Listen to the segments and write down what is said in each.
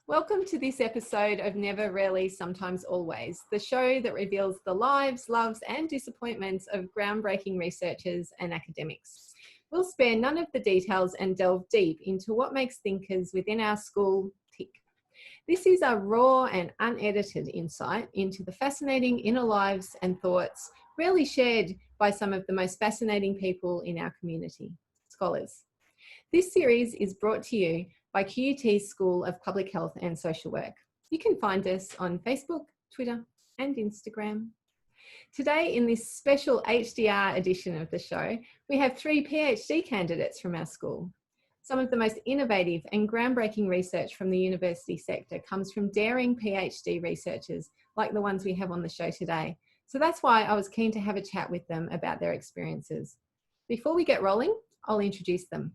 Welcome to this episode of Never, Rarely, Sometimes, Always, the show that reveals the lives, loves and disappointments of groundbreaking researchers and academics. We'll spare none of the details and delve deep into what makes thinkers within our school tick. This is a raw and unedited insight into the fascinating inner lives and thoughts rarely shared by some of the most fascinating people in our community, scholars. This series is brought to you by QUT's School of Public Health and Social Work. You can find us on Facebook, Twitter and Instagram. Today in this special HDR edition of the show, we have 3 PhD candidates from our school. Some of the most innovative and groundbreaking research from the university sector comes from daring PhD researchers like the ones we have on the show today. So that's why I was keen to have a chat with them about their experiences. Before we get rolling, I'll introduce them.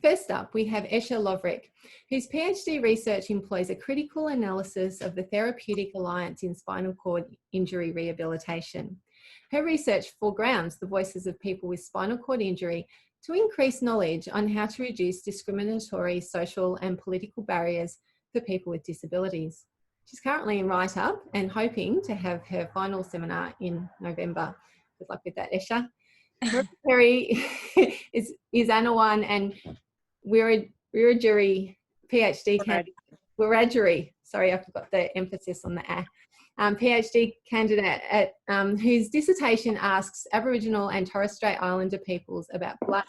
First up, we have Esha Lovrick, whose PhD research employs a critical analysis of the therapeutic alliance in spinal cord injury rehabilitation. Her research foregrounds the voices of people with spinal cord injury to increase knowledge on how to reduce discriminatory social and political barriers for people with disabilities. She's currently in write-up and hoping to have her final seminar in November. Good luck with that, Esha. Terry is Anawan and Wiradjuri PhD candidate. Wiradjuri, sorry, I forgot the emphasis on the A. PhD candidate at whose dissertation asks Aboriginal and Torres Strait Islander peoples about blood,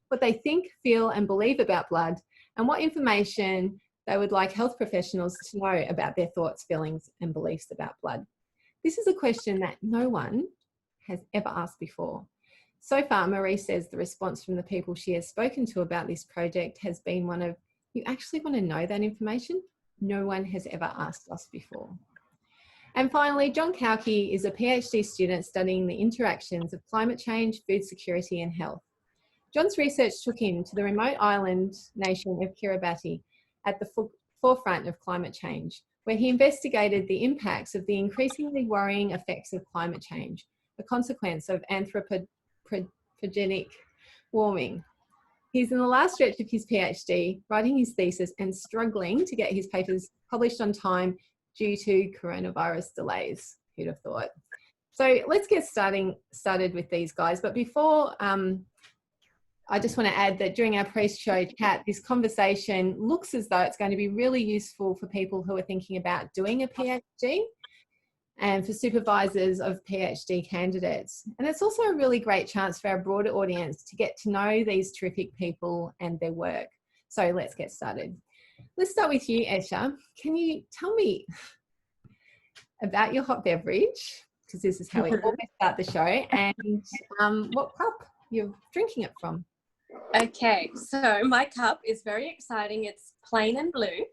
what they think, feel and believe about blood, and what information they would like health professionals to know about their thoughts, feelings and beliefs about blood. This is a question that no one has ever asked before. So far, Marie says the response from the people she has spoken to about this project has been one of, you actually want to know that information? No one has ever asked us before. And finally, John Cowkey is a PhD student studying the interactions of climate change, food security and health. John's research took him to the remote island nation of Kiribati at the forefront of climate change, where he investigated the impacts of the increasingly worrying effects of climate change, a consequence of anthropogenic warming. He's in the last stretch of his PhD, writing his thesis and struggling to get his papers published on time due to coronavirus delays. Who'd have thought? So let's get started with these guys. But before, I just want to add that during our pre-show chat, this conversation looks as though it's going to be really useful for people who are thinking about doing a PhD and for supervisors of PhD candidates. And it's also a really great chance for our broader audience to get to know these terrific people and their work. So let's get started. Let's start with you, Esha. Can you tell me about your hot beverage? Because this is how we always start the show, and what cup you're drinking it from. Okay, so my cup is very exciting. It's plain and blue.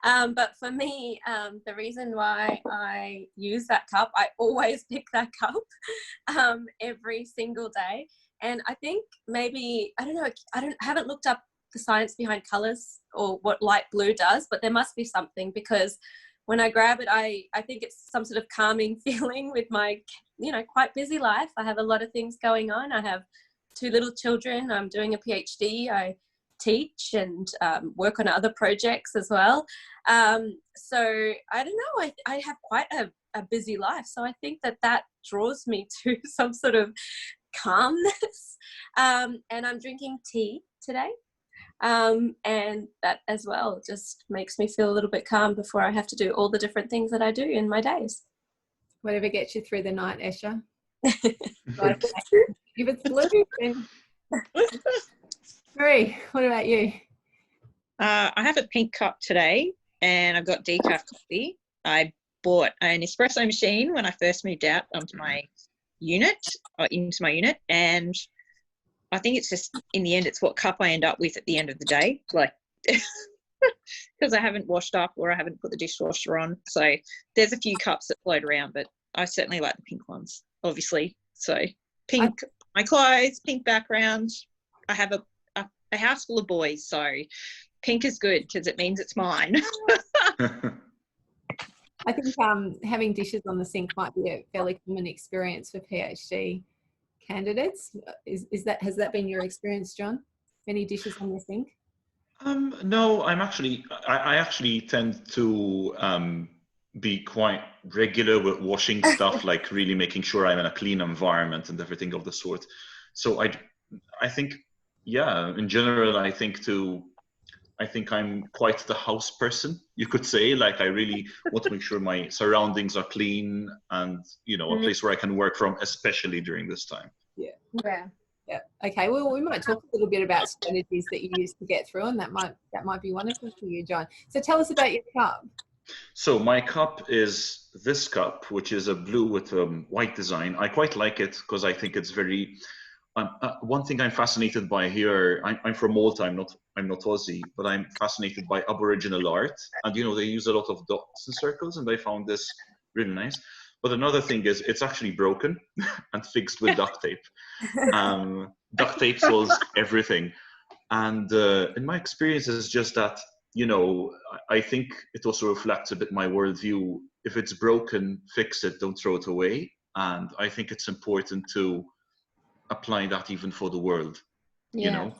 But for me, the reason why I use that cup, I always pick that cup every single day. And I think maybe, I don't know, haven't looked up the science behind colors or what light blue does, but there must be something, because when I grab it, I think it's some sort of calming feeling with my, quite busy life. I have a lot of things going on. I have 2 little children. I'm doing a PhD. I teach and work on other projects as well. So I don't know, I have quite a busy life. So I think that draws me to some sort of calmness. And I'm drinking tea today. And that as well just makes me feel a little bit calm before I have to do all the different things that I do in my days. Whatever gets you through the night, Esha. If it's blue, then... Marie, what about you? I have a pink cup today and I've got decaf coffee. I bought an espresso machine when I first moved out into my unit, and I think it's just, in the end, it's what cup I end up with at the end of the day, like, because I haven't washed up or I haven't put the dishwasher on. So there's a few cups that float around, but I certainly like the pink ones, obviously. So pink, my clothes, pink background. I have a house full of boys, so pink is good because it means it's mine. I think having dishes on the sink might be a fairly common experience for PhD candidates. Has that been your experience, John? Many dishes on the sink? No, I actually tend to be quite regular with washing stuff, like really making sure I'm in a clean environment and everything of the sort. So I think, yeah, in general, I think I'm quite the house person, you could say. Like I really want to make sure my surroundings are clean and, you know, a place where I can work from, especially during this time. Yeah. Yeah. Yeah. Okay. Well, we might talk a little bit about strategies that you use to get through, and that might be one of them for you, John. So tell us about your cup. So my cup is this cup, which is a blue with a white design. I quite like it because I think it's very. One thing I'm fascinated by here. I'm from Malta. I'm not Aussie, but I'm fascinated by Aboriginal art, and you know they use a lot of dots and circles, and I found this really nice. But another thing is it's actually broken and fixed with duct tape. Duct tape solves everything. And in my experience, it's just that, you know, I think it also reflects a bit my worldview. If it's broken, fix it, don't throw it away. And I think it's important to apply that even for the world, you know.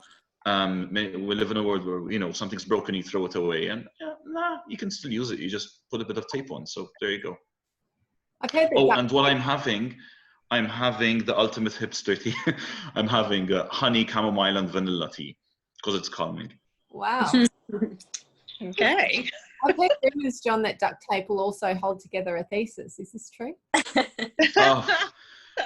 We live in a world where, you know, something's broken, you throw it away. And nah, you can still use it. You just put a bit of tape on. So there you go. Okay. Oh, and what I'm having the ultimate hipster tea. I'm having honey, chamomile, and vanilla tea because it's calming. Wow. Okay. I've heard rumors, John, that duct tape will also hold together a thesis. Is this true? Oh,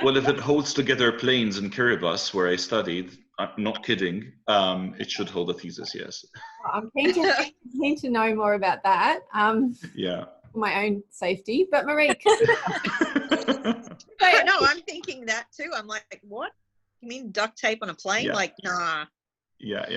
well, if it holds together planes in Kiribati, where I studied, I'm not kidding, it should hold a thesis, yes. I'm keen to know more about that. Yeah. For my own safety. But Marie, No, I'm thinking that too. I'm like, what? You mean duct tape on a plane? Yeah. Like, nah. Yeah.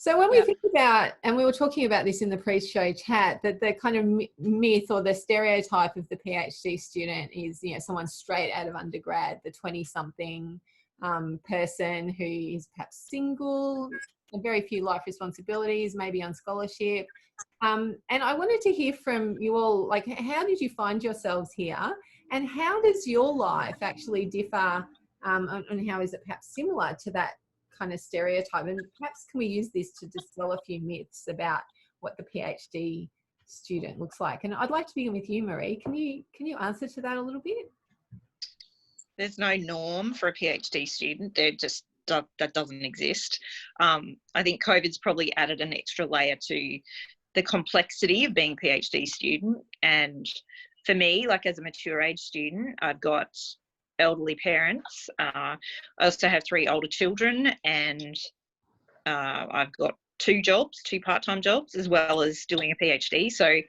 so when we think about, and we were talking about this in the pre-show chat, that the kind of myth or the stereotype of the PhD student is, you know, someone straight out of undergrad, the 20-something person who is perhaps single, and very few life responsibilities, maybe on scholarship. And I wanted to hear from you all, like, how did you find yourselves here? And how does your life actually differ, and how is it perhaps similar to that kind of stereotype? And perhaps can we use this to dispel a few myths about what the PhD student looks like? And I'd like to begin with you, Marie. Can you answer to that a little bit? There's no norm for a PhD student. That doesn't exist. I think COVID's probably added an extra layer to the complexity of being a PhD student. And for me, like as a mature age student, I've got elderly parents. I also have 3 older children, and I've got 2 part-time jobs, as well as doing a PhD. So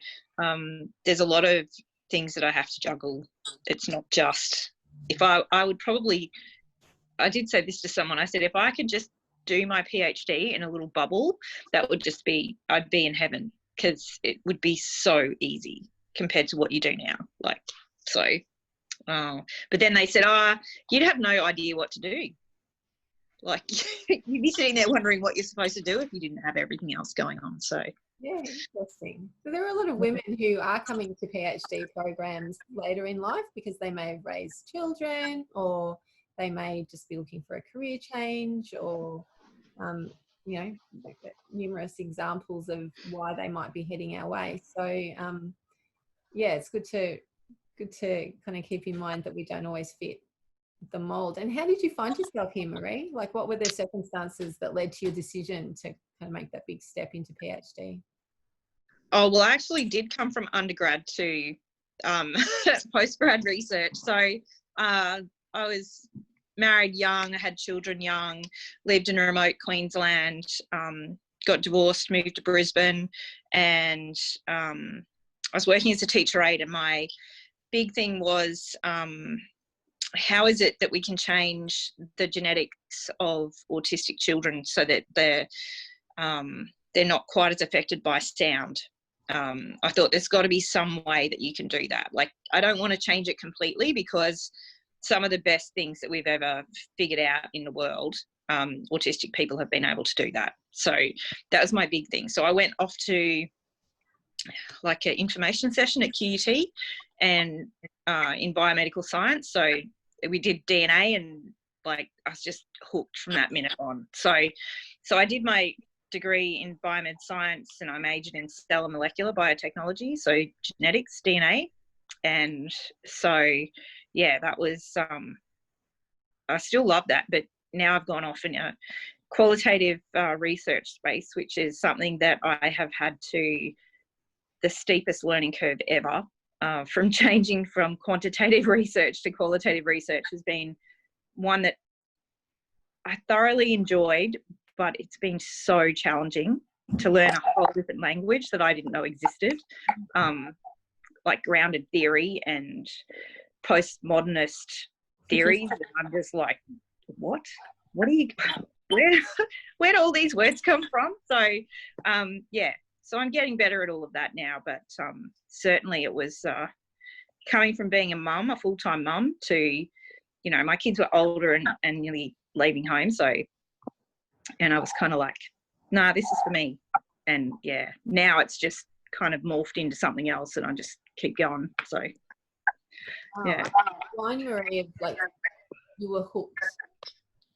there's a lot of things that I have to juggle. It's not just, I did say this to someone. I said, if I could just do my PhD in a little bubble, that would just be, I'd be in heaven, because it would be so easy compared to what you do now. Like, so, but then they said, you'd have no idea what to do. Like, you'd be sitting there wondering what you're supposed to do if you didn't have everything else going on. So, yeah, interesting. So there are a lot of women who are coming to PhD programs later in life because they may have raised children, or they may just be looking for a career change, or you know, numerous examples of why they might be heading our way. So yeah, it's good to kind of keep in mind that we don't always fit the mold. And how did you find yourself here, Marie? Like, what were the circumstances that led to your decision to kind of make that big step into PhD? Oh, well, I actually did come from undergrad to postgrad research. So I was married young, I had children young, lived in remote Queensland, got divorced, moved to Brisbane, and I was working as a teacher aide. And my big thing was, how is it that we can change the genetics of autistic children so that they're not quite as affected by sound? I thought there's got to be some way that you can do that. Like, I don't want to change it completely, because some of the best things that we've ever figured out in the world, autistic people have been able to do that. So that was my big thing. So I went off to like an information session at QUT and in biomedical science. So we did DNA, and like I was just hooked from that minute on. So I did my degree in biomed science, and I majored in cell and molecular biotechnology, so genetics, DNA. And so, yeah, that was, I still love that, but now I've gone off in a qualitative research space, which is something that I have had to, the steepest learning curve ever, from changing from quantitative research to qualitative research has been one that I thoroughly enjoyed, but it's been so challenging to learn a whole different language that I didn't know existed, like grounded theory and postmodernist theories. I'm just like, what are you, where do all these words come from? So, yeah, so I'm getting better at all of that now, but certainly it was coming from being a mum, a full-time mum, to, you know, my kids were older and nearly leaving home. So, and I was kind of like, nah, this is for me. And yeah, now it's just kind of morphed into something else and I just keep going. So, yeah. Line, Marie, of like you were hooked.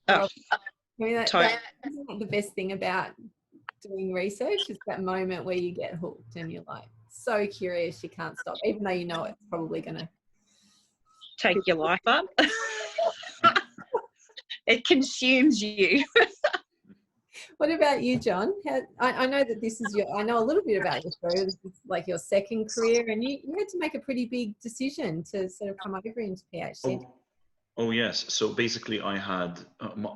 Oh, I mean, totally. isn't that the best thing about doing research, is that moment where you get hooked and you're like so curious you can't stop, even though you know it's probably going to take your life up. It consumes you. What about you, John? I know that this is I know a little bit about your story. This is like your second career, and you had to make a pretty big decision to sort of come over into PhD. Oh yes. So basically, I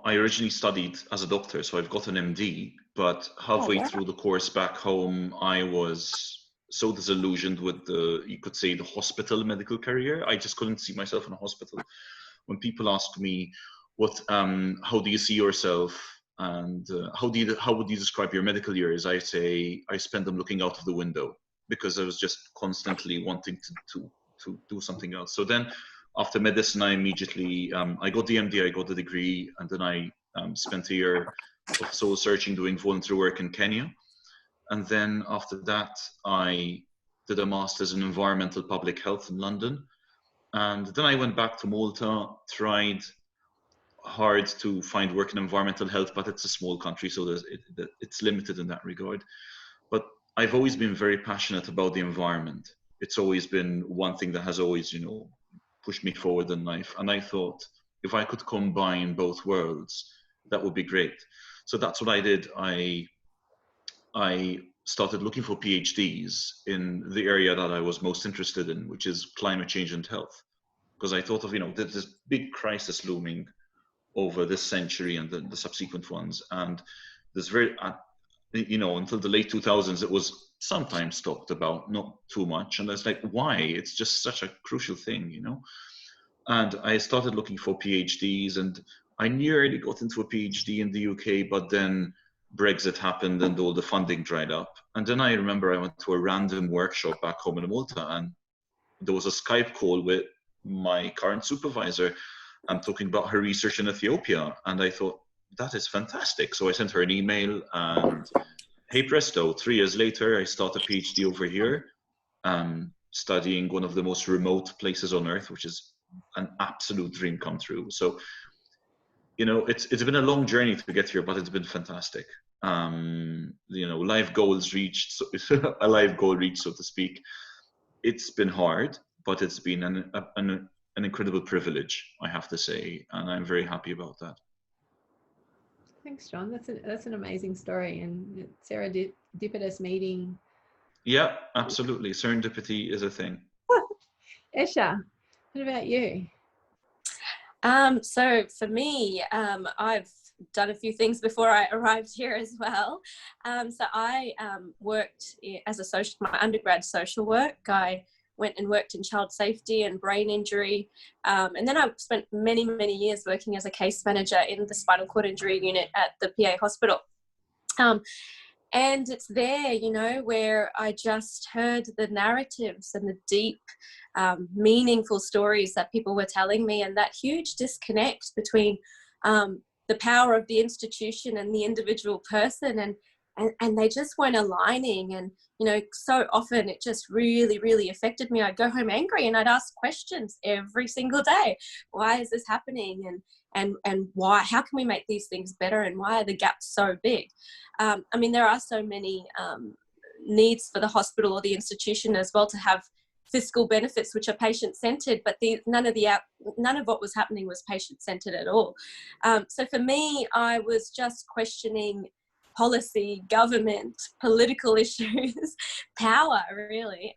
originally studied as a doctor, so I've got an MD. But halfway through the course back home, I was so disillusioned with you could say, the hospital medical career. I just couldn't see myself in a hospital. When people ask me, how do you see yourself, and how would you describe your medical years? I say I spend them looking out of the window, because I was just constantly wanting to do something else. So then, after medicine, I immediately I got the MD, I got the degree, and then I spent a year of soul searching, doing voluntary work in Kenya. And then after that, I did a master's in environmental public health in London. And then I went back to Malta, tried hard to find work in environmental health, but it's a small country, so it's limited in that regard. But I've always been very passionate about the environment. It's always been one thing that has always, pushed me forward in life. And I thought, if I could combine both worlds, that would be great. So that's what I did. I started looking for PhDs in the area that I was most interested in, which is climate change and health. Because I thought of, this big crisis looming over this century and the subsequent ones. And this until the late 2000s, it was sometimes talked about, not too much. And I was like, why? It's just such a crucial thing, And I started looking for PhDs, and I nearly got into a PhD in the UK, but then Brexit happened and all the funding dried up. And then I remember I went to a random workshop back home in Malta, and there was a Skype call with my current supervisor. I'm talking about her research in Ethiopia. And I thought, that is fantastic. So I sent her an email, and hey presto, 3 years later, I start a PhD over here, studying one of the most remote places on earth, which is an absolute dream come true. So, it's been a long journey to get here, but it's been fantastic. Life goals reached, a life goal reached, so to speak. It's been hard, but it's been an incredible privilege, I have to say, and I'm very happy about that. Thanks, John. That's an amazing story, and serendipitous meeting. Yeah, absolutely. Serendipity is a thing. Esha, what about you? So for me, I've done a few things before I arrived here as well. So I worked as my undergrad social work. I went and worked in child safety and brain injury. And then I spent many, many years working as a case manager in the spinal cord injury unit at the PA hospital. And it's there, where I just heard the narratives and the deep, meaningful stories that people were telling me, and that huge disconnect between the power of the institution and the individual person. and they just weren't aligning. And, you know, so often it just really, really affected me. I'd go home angry and I'd ask questions every single day. Why is this happening? And why, how can we make these things better? And why are the gaps so big? I mean, there are so many needs for the hospital or the institution as well to have fiscal benefits which are patient-centered, but none of what was happening was patient-centered at all. So for me, I was just questioning policy, government, political issues, power, really.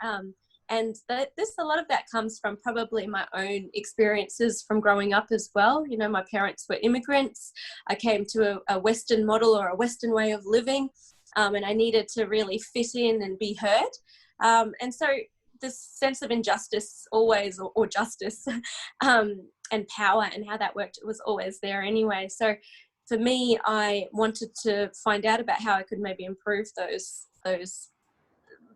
And a lot of that comes from probably my own experiences from growing up as well. You know, my parents were immigrants. I came to a Western model or a Western way of living, and I needed to really fit in and be heard. And so this sense of injustice always, or justice, and power and how that worked, it was always there anyway. So for me, I wanted to find out about how I could maybe improve the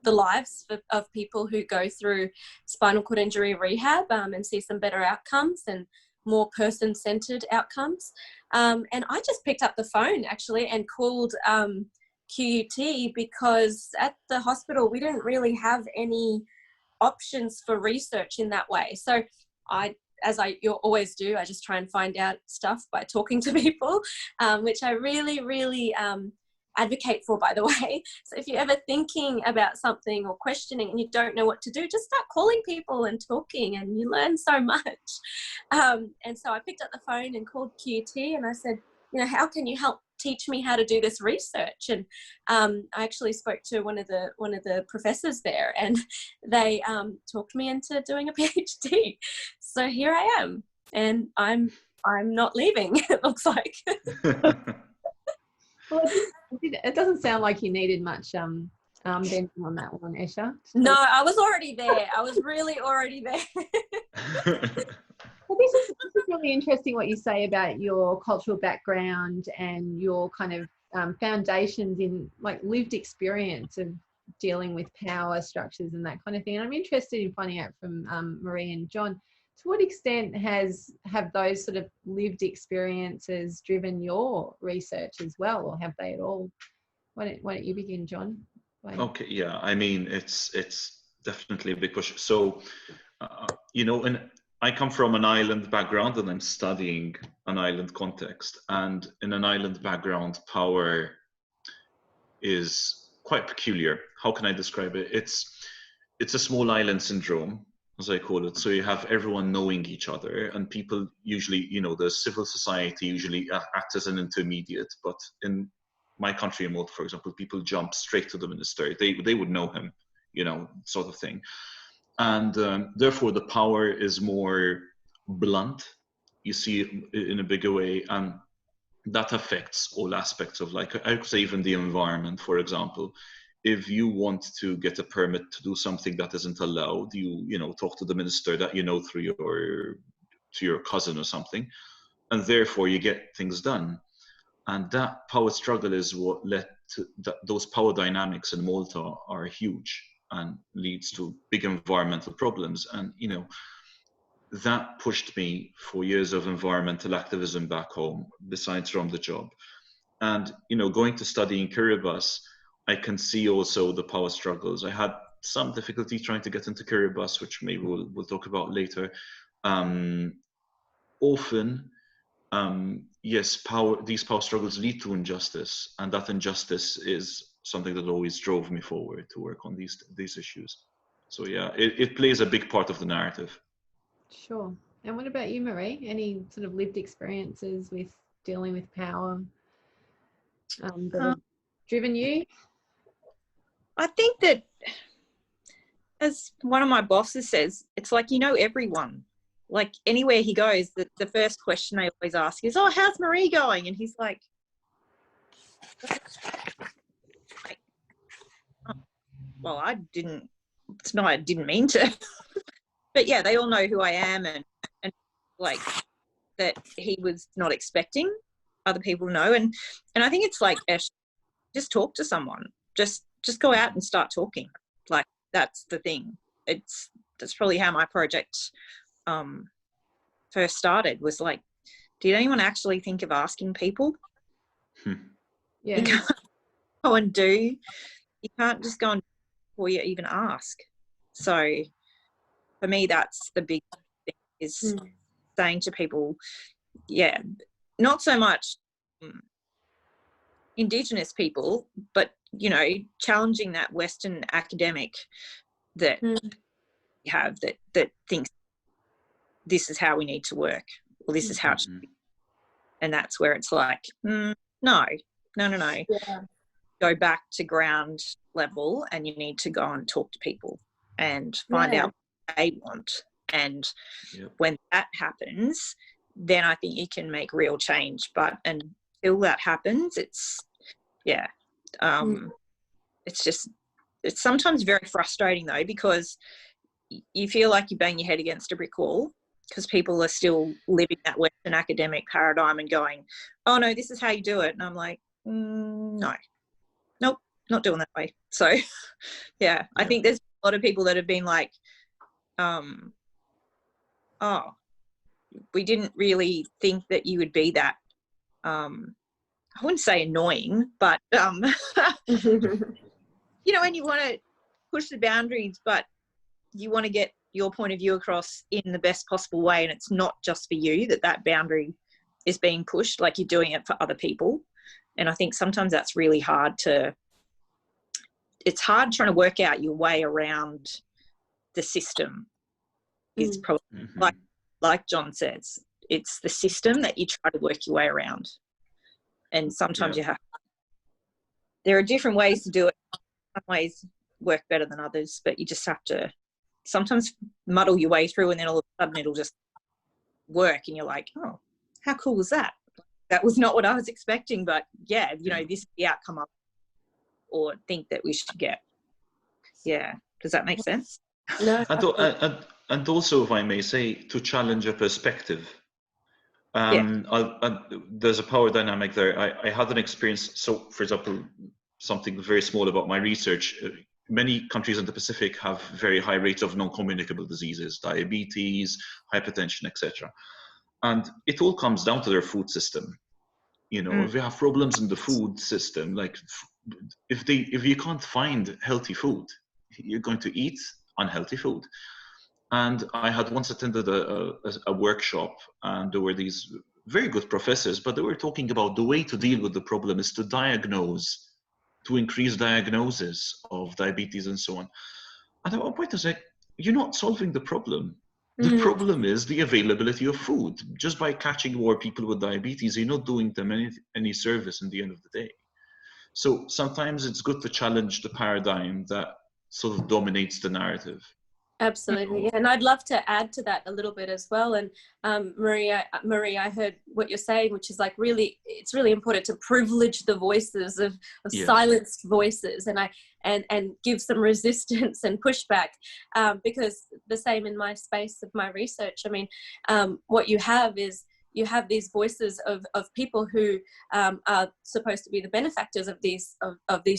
lives of people who go through spinal cord injury rehab, and see some better outcomes and more person-centered outcomes. And I just picked up the phone actually and called QUT, because at the hospital we didn't really have any options for research in that way. So you always do, I just try and find out stuff by talking to people, which I really, really advocate for, by the way. So if you're ever thinking about something or questioning and you don't know what to do, just start calling people and talking, and you learn so much. And so I picked up the phone and called QUT and I said, you know, how can you help teach me how to do this research? And I actually spoke to one of the professors there, and they talked me into doing a PhD. So here I am, and I'm not leaving, it looks like. Well, it doesn't sound like you needed much bending on that one, Esha. No, I was already there. I was really already there. Well, this is really interesting what you say about your cultural background and your kind of foundations in like lived experience of dealing with power structures and that kind of thing. And I'm interested in finding out from Marie and John, to what extent have those sort of lived experiences driven your research as well, or have they at all? Why don't you begin, John? Okay, yeah, I mean, it's definitely a big push. So, you know, and I come from an island background and I'm studying an island context. And in an island background, power is quite peculiar. How can I describe it? It's a small island syndrome, as I call it. So you have everyone knowing each other, and people usually, you know, the civil society usually acts as an intermediate. But in my country in Malta, for example, people jump straight to the minister. They would know him, you know, sort of thing. And therefore the power is more blunt. You see it in a bigger way, and that affects all aspects of, like, I could say even the environment. For example, if you want to get a permit to do something that isn't allowed, you know, talk to the minister that you know through your cousin or something, and therefore you get things done. And that power struggle is what led to those power dynamics in Malta are huge and leads to big environmental problems. And, you know, that pushed me for years of environmental activism back home, besides from the job. And, you know, going to study in Kiribati, I can see also the power struggles. I had some difficulty trying to get into Kiribati, which maybe we'll talk about later. Often, yes, these power struggles lead to injustice, and that injustice is something that always drove me forward to work on these issues. So yeah, it plays a big part of the narrative. Sure. And what about you, Marie? Any sort of lived experiences with dealing with power that have driven you? I think that, as one of my bosses says, it's like, you know, everyone. Like anywhere he goes, the first question they always ask is, "Oh, how's Marie going?" And he's like, oh, "Well, I didn't mean to." But yeah, they all know who I am, and like that he was not expecting other people to know. And I think it's like, just talk to someone. Just go out and start talking. Like, that's the thing. That's probably how my project first started, was like, did anyone actually think of asking people? Yeah. go and do. You can't just go and before you even ask. So for me, that's the big thing, is saying to people, yeah, not so much Indigenous people, but, you know, challenging that Western academic that you have that thinks this is how we need to work, or this is how it should be. And that's where it's like, no. Yeah. Go back to ground level, and you need to go and talk to people and find out what they want. And when that happens, then I think you can make real change. But until that happens, it's it's sometimes very frustrating though, because you feel like you bang your head against a brick wall, because people are still living that Western academic paradigm and going, oh no, this is how you do it. And I'm like, nope, not doing that way. So I think there's a lot of people that have been like, oh, we didn't really think that you would be that, I wouldn't say annoying, but, you know, when you want to push the boundaries, but you want to get your point of view across in the best possible way, and it's not just for you that boundary is being pushed, like you're doing it for other people. And I think sometimes that's really hard it's hard trying to work out your way around the system. Is probably like John says, it's the system that you try to work your way around. And sometimes there are different ways to do it. Some ways work better than others, but you just have to sometimes muddle your way through, and then all of a sudden it'll just work, and you're like, oh, how cool was that? That was not what I was expecting, but you know, this is the outcome of, or think that we should get. Yeah. Does that make sense? No. And also, if I may say, to challenge a perspective. There's a power dynamic there. I had an experience. So, for example, something very small about my research. Many countries in the Pacific have very high rates of non-communicable diseases, diabetes, hypertension, etc. And it all comes down to their food system. You know, if you have problems in the food system, like if you can't find healthy food, you're going to eat unhealthy food. And I had once attended a workshop, and there were these very good professors, but they were talking about the way to deal with the problem is to diagnose, to increase diagnosis of diabetes and so on. And at one point I was like, you're not solving the problem. The problem is the availability of food. Just by catching more people with diabetes, you're not doing them any service in the end of the day. So sometimes it's good to challenge the paradigm that sort of dominates the narrative. Absolutely. And I'd love to add to that a little bit as well. And Marie, I heard what you're saying, which is like really, it's really important to privilege the voices of silenced voices, and give some resistance and pushback, because the same in my space of my research. I mean, what you have is, you have these voices of people who are supposed to be the benefactors of these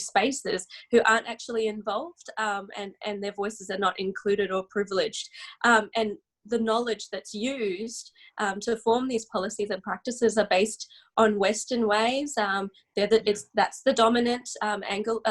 spaces, who aren't actually involved, and their voices are not included or privileged. And the knowledge that's used to form these policies and practices are based on Western ways. That's the dominant angle,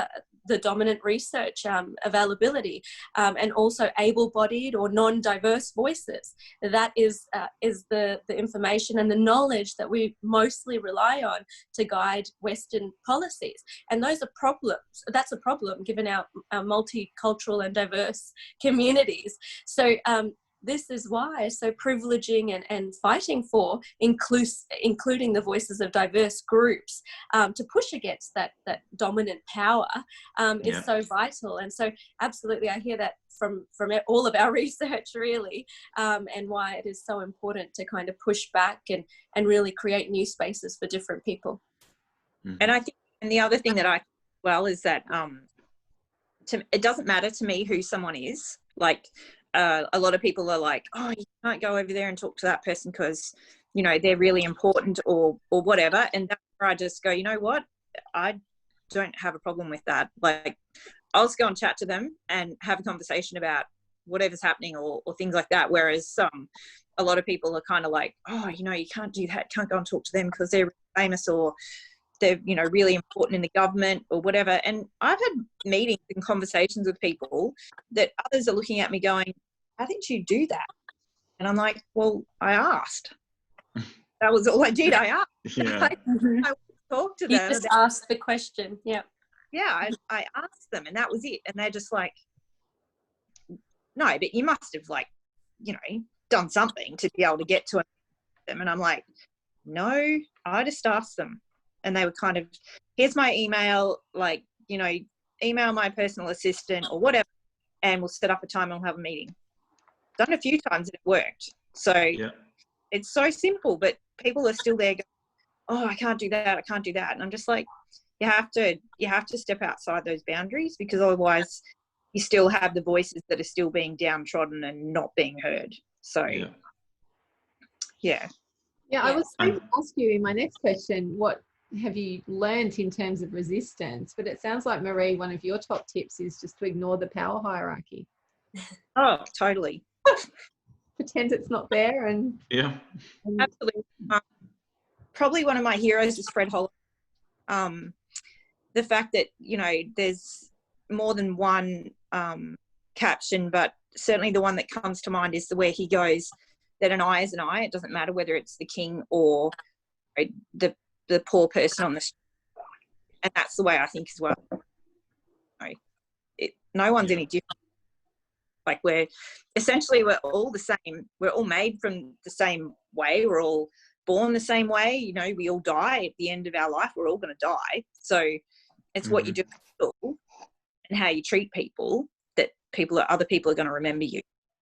the dominant research availability, and also able-bodied or non-diverse voices. That is the information and the knowledge that we mostly rely on to guide Western policies. And those are problems. That's a problem given our multicultural and diverse communities. So this is why so privileging and fighting for including the voices of diverse groups to push against that dominant power is so vital. And so absolutely, I hear that from all of our research really, and why it is so important to kind of push back and really create new spaces for different people. And I think, and the other thing that I is that it doesn't matter to me who someone is. Like a lot of people are like, oh, you can't go over there and talk to that person because, you know, they're really important or whatever. And that's where I just go, you know what? I don't have a problem with that. Like, I'll just go and chat to them and have a conversation about whatever's happening or things like that. Whereas a lot of people are kind of like, oh, you know, you can't do that. Can't go and talk to them because they're famous or they're, you know, really important in the government or whatever. And I've had meetings and conversations with people that others are looking at me going, how did you do that? And I'm like, well, I asked. That was all I did. I asked. Yeah. I talked to You them. just asked the question. Yeah. Yeah, I asked them, and that was it. And they're just like, no, but you must have, like, you know, done something to be able to get to them. And I'm like, no, I just asked them. And they were kind of, here's my email, like, you know, email my personal assistant or whatever, and we'll set up a time and we'll have a meeting. Done a few times and it worked. So Yeah. it's so simple, but people are still there going, oh, I can't do that, I can't do that. And I'm just like, you have to step outside those boundaries, because otherwise you still have the voices that are still being downtrodden and not being heard. So yeah. I was going to ask you in my next question, what have you learned in terms of resistance? But it sounds like, Marie, one of your top tips is just to ignore the power hierarchy. Oh, totally. Pretend it's not there. And Absolutely. Probably one of my heroes is Fred Holloway. The fact that, you know, there's more than one caption, but certainly the one that comes to mind is where he goes that an eye is an eye. It doesn't matter whether it's the king or the poor person on the street. And that's the way I think as well. No one's any different. Like, we're all the same. We're all made from the same way. We're all born the same way. You know, we all die at the end of our life. We're all going to die. So it's what you do and how you treat people that other people are going to remember you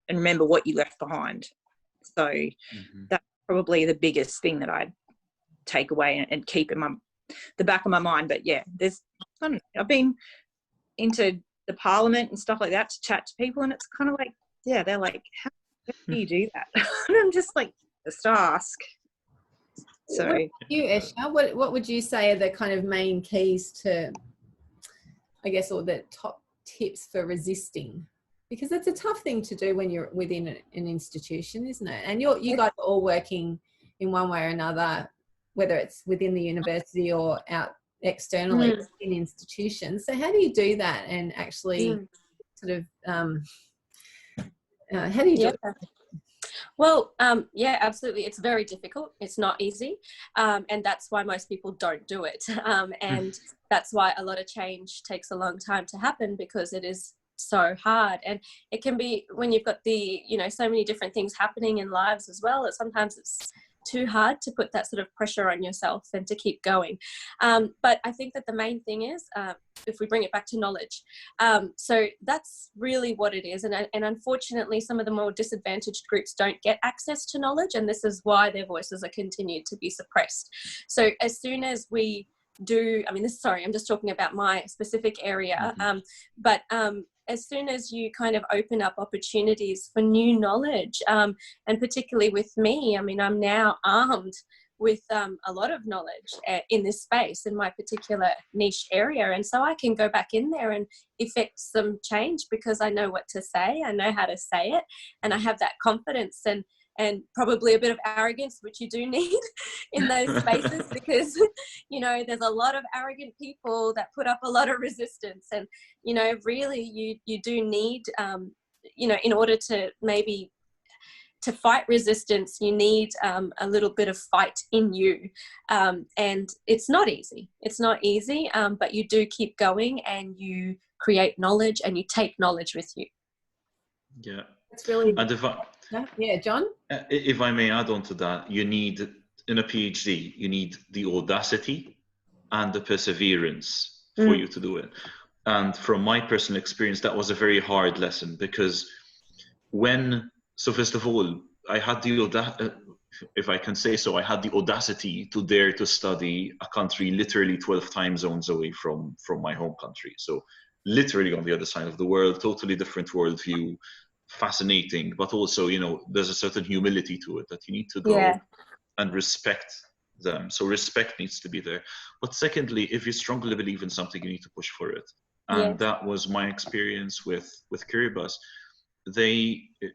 and remember what you left behind. So that's probably the biggest thing that I'd take away and keep in the back of my mind. But yeah, I've been into the parliament and stuff like that to chat to people, and it's kind of like, yeah, they're like, how do you do that? And I'm just like, just ask. So what about you, Esha, what would you say are the kind of main keys to, I guess, or the top tips for resisting? Because it's a tough thing to do when you're within an institution, isn't it? And you guys are all working in one way or another, whether it's within the university or out externally in institutions. So how do you do that and actually sort of how do you do it? Well, yeah, absolutely. It's very difficult. It's not easy. And that's why most people don't do it. And that's why a lot of change takes a long time to happen, because it is so hard. And it can be when you've got so many different things happening in lives as well, that sometimes it's too hard to put that sort of pressure on yourself and to keep going. But I think that the main thing is, if we bring it back to knowledge, so that's really what it is. And unfortunately, some of the more disadvantaged groups don't get access to knowledge, and this is why their voices are continued to be suppressed. So as soon as we do, I'm just talking about my specific area, but as soon as you kind of open up opportunities for new knowledge, and particularly with me, I'm now armed with a lot of knowledge in this space, in my particular niche area. And so I can go back in there and effect some change, because I know what to say, I know how to say it, and I have that confidence and probably a bit of arrogance, which you do need in those spaces, because, there's a lot of arrogant people that put up a lot of resistance. And, really you do need, in order to maybe to fight resistance, you need a little bit of fight in you. And it's not easy. It's not easy, but you do keep going and you create knowledge and you take knowledge with you. Yeah. That's really... And yeah, John? If I may add on to that, you need, in a PhD, you need the audacity and the perseverance for you to do it. And from my personal experience, that was a very hard lesson, because so first of all, I had if I can say so, I had the audacity to dare to study a country literally 12 time zones away from my home country. So literally on the other side of the world, totally different worldview, fascinating, but also, there's a certain humility to it, that you need to go and respect them. So respect needs to be there. But secondly, if you strongly believe in something, you need to push for it. And that was my experience with Kiribati.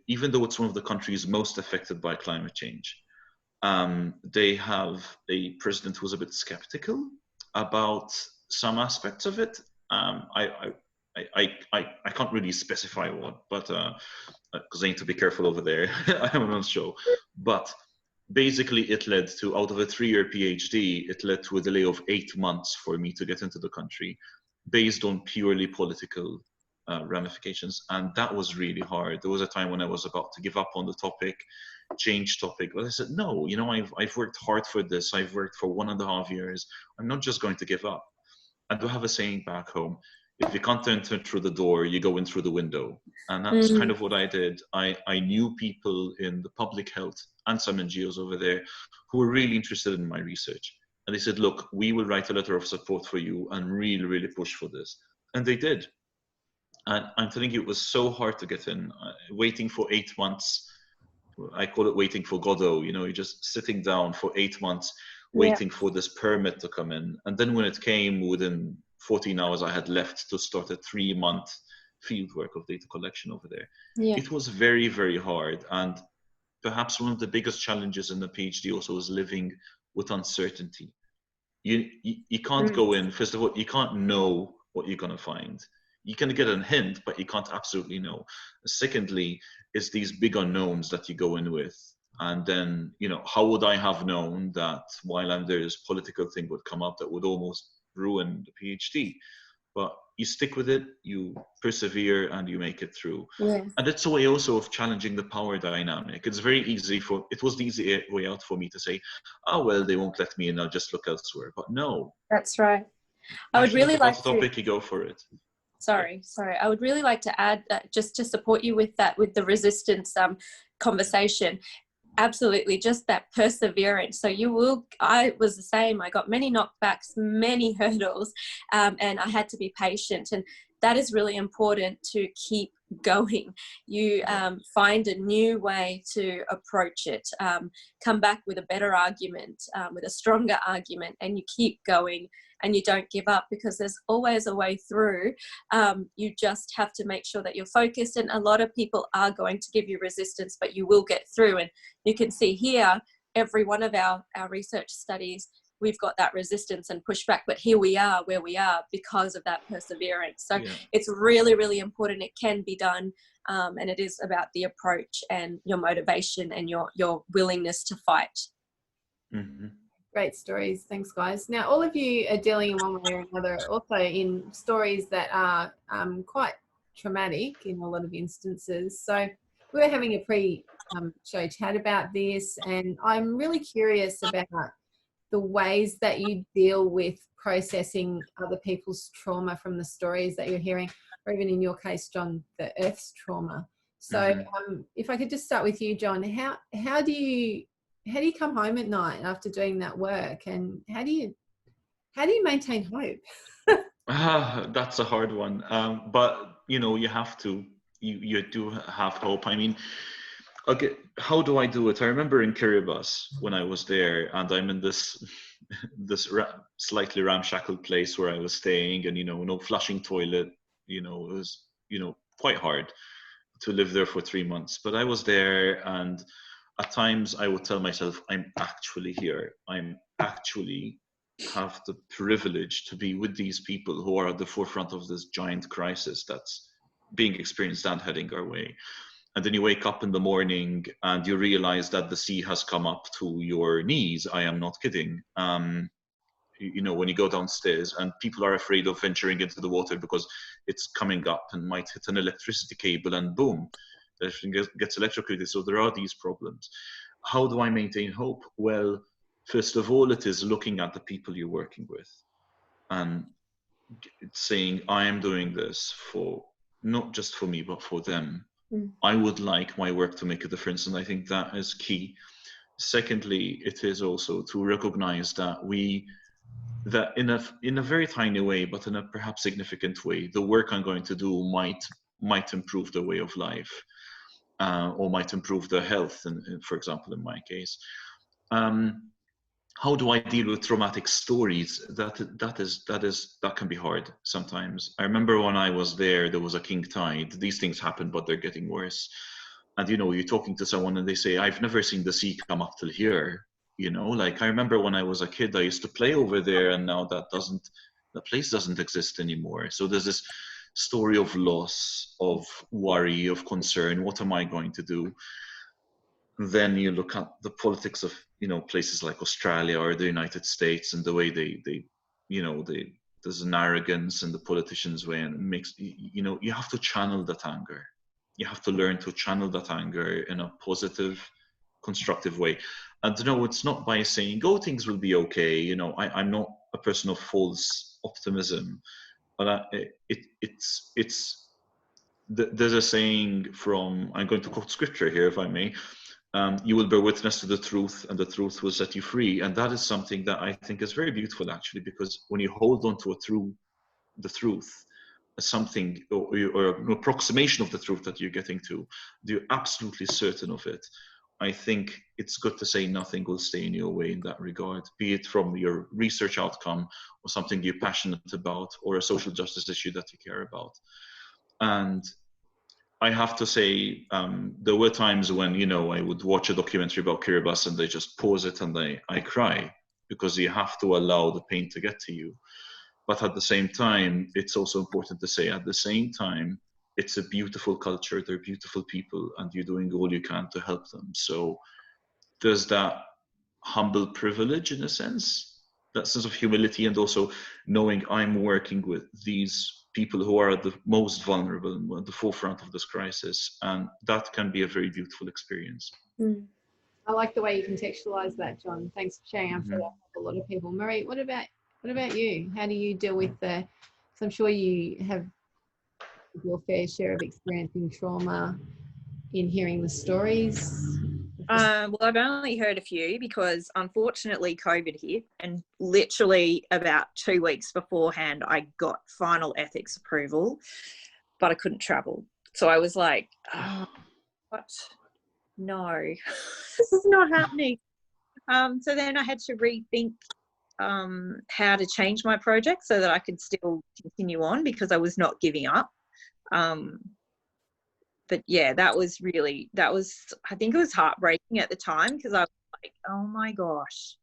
Even though it's one of the countries most affected by climate change, they have a president who's a bit skeptical about some aspects of it. I can't really specify what, but because I need to be careful over there. I'm not sure. But basically, it led to, out of a 3-year PhD, it led to a delay of 8 months for me to get into the country, based on purely political ramifications. And that was really hard. There was a time when I was about to give up on the topic, change topic, but I said, no, you know, I've worked hard for this. I've worked for 1.5 years. I'm not just going to give up. And we have a saying back home, if you can't enter through the door, you go in through the window. And that's kind of what I did. I knew people in the public health and some NGOs over there who were really interested in my research. And they said, look, we will write a letter of support for you and really, really push for this. And they did. And I'm telling you, it was so hard to get in, waiting for 8 months. I call it waiting for Godot. You know, you're just sitting down for 8 months, waiting for this permit to come in. And then when it came, within 14 hours, I had left to start a 3-month field work of data collection over there. It was very, very hard. And perhaps one of the biggest challenges in the PhD also is living with uncertainty. You can't go in, first of all, you can't know what you're going to find. You can get a hint, but you can't absolutely know. Secondly, is these big unknowns that you go in with. And then, you know, how would I have known that while I'm there, this political thing would come up that would almost ruin the PhD? But you stick with it, you persevere, and you make it through. And it's a way also of challenging the power dynamic. It's very easy it was the easy way out for me to say, oh, well, they won't let me in, I'll just look elsewhere. But no. That's right. I would really like to... topic, you go for it. Sorry. I would really like to add that, just to support you with that, with the resistance conversation. Absolutely, just that perseverance. So I was the same. I got many knockbacks, many hurdles, and I had to be patient. And that is really important, to keep going. You find a new way to approach it, come back with a better argument, with a stronger argument, and you keep going. And you don't give up, because there's always a way through. You just have to make sure that you're focused. And a lot of people are going to give you resistance, but you will get through. And you can see here, every one of our research studies, we've got that resistance and pushback. But here we are where we are because of that perseverance. So it's really, really important. It can be done. And it is about the approach and your motivation and your willingness to fight. Mm-hmm. Great stories. Thanks, guys. Now, all of you are dealing in one way or another, also in stories that are quite traumatic in a lot of instances. So we were having a pre-show chat about this, and I'm really curious about the ways that you deal with processing other people's trauma from the stories that you're hearing, or even in your case, John, the Earth's trauma. So if I could just start with you, John, how do you come home at night after doing that work, and how do you maintain hope? That's a hard one. But you know, you have to. You do have hope. I mean, okay, how do I do it? I remember in Kiribati when I was there, and I'm in this slightly ramshackle place where I was staying, and you know, no flushing toilet. You know, it was quite hard to live there for 3 months. But I was there, and at times I would tell myself, I'm actually here. I'm actually have the privilege to be with these people who are at the forefront of this giant crisis that's being experienced and heading our way. And then you wake up in the morning and you realize that the sea has come up to your knees. I am not kidding. You know, when you go downstairs and people are afraid of venturing into the water because it's coming up and might hit an electricity cable, and boom, everything gets electrocuted. So there are these problems. How do I maintain hope? Well, first of all, it is looking at the people you're working with and saying, I am doing this for not just for me, but for them. I would like my work to make a difference, and I think that is key. Secondly, it is also to recognize that in a very tiny way, but in a perhaps significant way, the work I'm going to do might improve the way of life. Or might improve their health, for example, in my case. How do I deal with traumatic stories? That can be hard sometimes. I remember when I was there was a king tide. These things happen, but they're getting worse. And you know, you're talking to someone and they say, I've never seen the sea come up till here. you know, like I remember when I was a kid, I used to play over there, and now the place doesn't exist anymore. So there's this story of loss, of worry, of concern. What am I going to do? Then you look at the politics of, you know, places like Australia or the United States, and the way they you know, there's an arrogance in the politicians' way, and it makes, you know, you have to channel that anger. You have to learn to channel that anger in a positive, constructive way. And you know, it's not by saying, "Oh, things will be okay." You know, I'm not a person of false optimism, but there's a saying from, I'm going to quote scripture here, if I may. You will bear witness to the truth, and the truth will set you free. And that is something that I think is very beautiful, actually, because when you hold on to the truth, something, or an approximation of the truth that you're getting to, you're absolutely certain of it. I think it's good to say nothing will stay in your way in that regard, be it from your research outcome or something you're passionate about, or a social justice issue that you care about. And I have to say, there were times when, you know, I would watch a documentary about Kiribati and they just pause it and I cry, because you have to allow the pain to get to you. But at the same time, it's also important to say, at the same time, it's a beautiful culture, they're beautiful people, and you're doing all you can to help them. So there's that humble privilege, in a sense, that sense of humility, and also knowing I'm working with these people who are the most vulnerable and at the forefront of this crisis, and that can be a very beautiful experience. I like the way you contextualize that, John. Thanks for sharing. I'm sure that helps a lot of people. Marie, what about you? How do you deal with because I'm sure you have your fair share of experiencing trauma in hearing the stories? Well, I've only heard a few because unfortunately COVID hit, and literally about 2 weeks beforehand I got final ethics approval, but I couldn't travel. So I was like, oh, what? No, this is not happening. So then I had to rethink how to change my project so that I could still continue on, because I was not giving up. But yeah, I think it was heartbreaking at the time, because I was like, oh my gosh,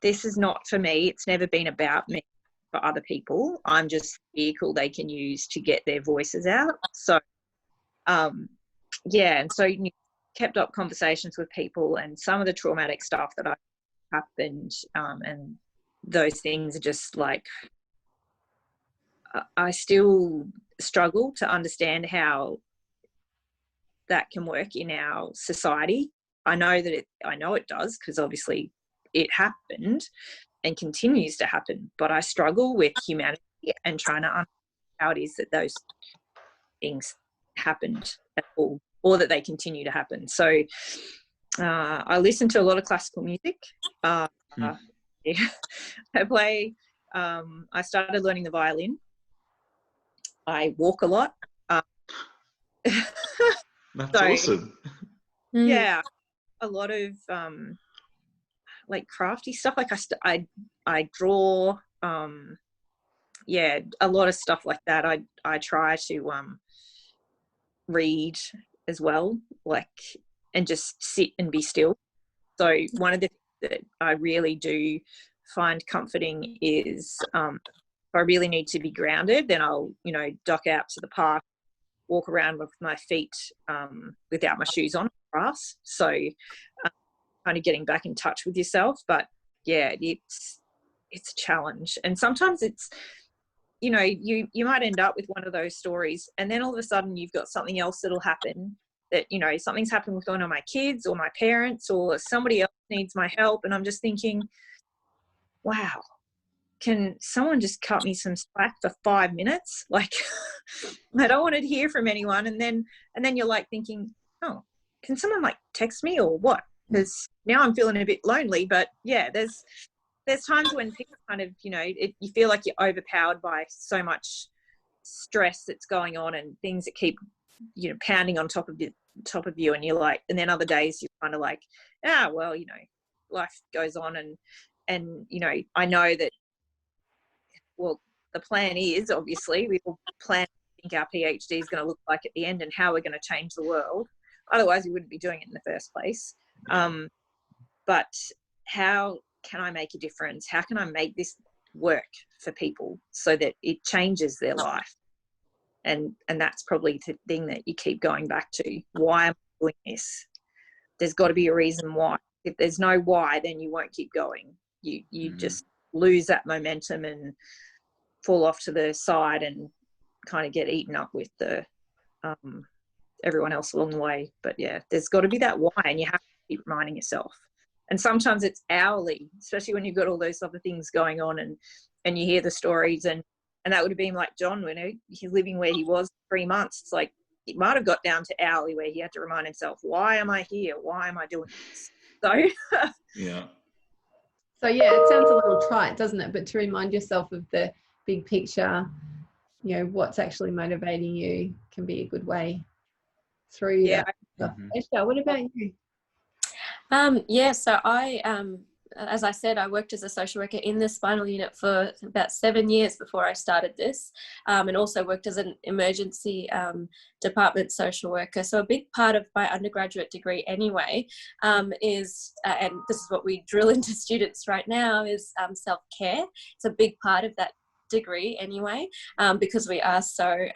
this is not for me. It's never been about me, for other people. I'm just the vehicle they can use to get their voices out. So, yeah, and so you kept up conversations with people, and some of the traumatic stuff that happened, and those things are just like, I still struggle to understand how that can work in our society. I know it does, because obviously it happened and continues to happen, but I struggle with humanity and trying to understand how it is that those things happened at all, or that they continue to happen. So I listen to a lot of classical music. I play, I started learning the violin. I walk a lot. That's awesome. Yeah, a lot of like crafty stuff. Like I draw. Yeah, a lot of stuff like that. I try to read as well, like, and just sit and be still. So one of the things that I really do find comforting is if I really need to be grounded, then I'll, duck out to the park, walk around with my feet without my shoes on grass. So kind of getting back in touch with yourself. But yeah, it's a challenge. And sometimes it's, you might end up with one of those stories, and then all of a sudden you've got something else that'll happen, that, something's happened with one of my kids or my parents, or somebody else needs my help. And I'm just thinking, wow, can someone just cut me some slack for 5 minutes? Like, I don't want to hear from anyone. And then you're like thinking, oh, can someone like text me or what? Because now I'm feeling a bit lonely. But yeah, there's times when people kind of, you feel like you're overpowered by so much stress that's going on, and things that keep, pounding on top of you. And you're like, and then other days you're kind of like, well, life goes on. And I know that, well, the plan is, obviously, we will plan to think our PhD is going to look like at the end, and how we're going to change the world. Otherwise, we wouldn't be doing it in the first place. But how can I make a difference? How can I make this work for people so that it changes their life? And that's probably the thing that you keep going back to. Why am I doing this? There's got to be a reason why. If there's no why, then you won't keep going. You just lose that momentum and fall off to the side and kind of get eaten up with the everyone else along the way. But yeah, there's got to be that why, and you have to keep reminding yourself. And sometimes it's hourly, especially when you've got all those other things going on, and you hear the stories, and that would have been like John, when he's living where he was 3 months. It's like it might have got down to hourly where he had to remind himself, why am I here? Why am I doing this? So yeah. So yeah, it sounds a little trite, doesn't it? But to remind yourself of the big picture, you know, what's actually motivating you can be a good way through that stuff. Esther, what about you? Yeah, so I, as I said, I worked as a social worker in the spinal unit for about 7 years before I started this, and also worked as an emergency department social worker. So a big part of my undergraduate degree anyway is, and this is what we drill into students right now, is self-care. It's a big part of that degree anyway, because we are so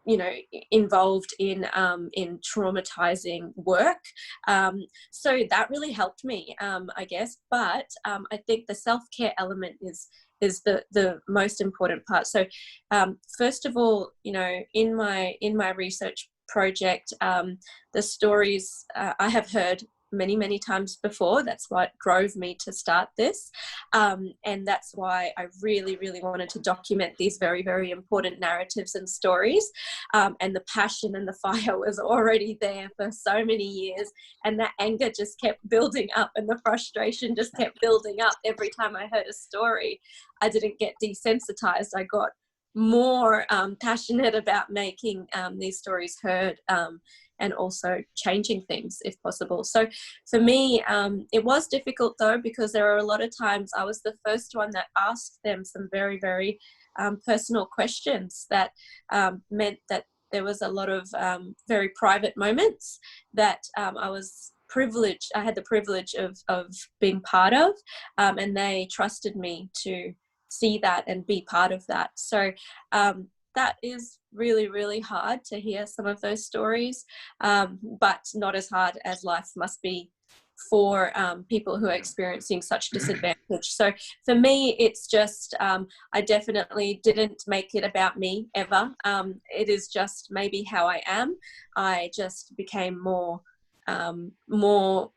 you know, involved in traumatizing work. So that really helped me, I guess. But I think the self-care element is the most important part. So first of all, you know, in my research project, the stories I have heard many times before. That's what drove me to start this, and that's why I really wanted to document these very important narratives and stories, and the passion and the fire was already there for so many years, and that anger just kept building up, and the frustration just kept building up. Every time I heard a story, I didn't get desensitized. I got more passionate about making these stories heard, and also changing things if possible. So for me, it was difficult though, because there are a lot of times I was the first one that asked them some very personal questions that meant that there was a lot of very private moments that I was privileged. I had the privilege of being part of, and they trusted me to see that and be part of that. So that is really hard to hear some of those stories, but not as hard as life must be for people who are experiencing such disadvantage. So for me, it's just, I definitely didn't make it about me ever. It is just maybe how I am. I just became more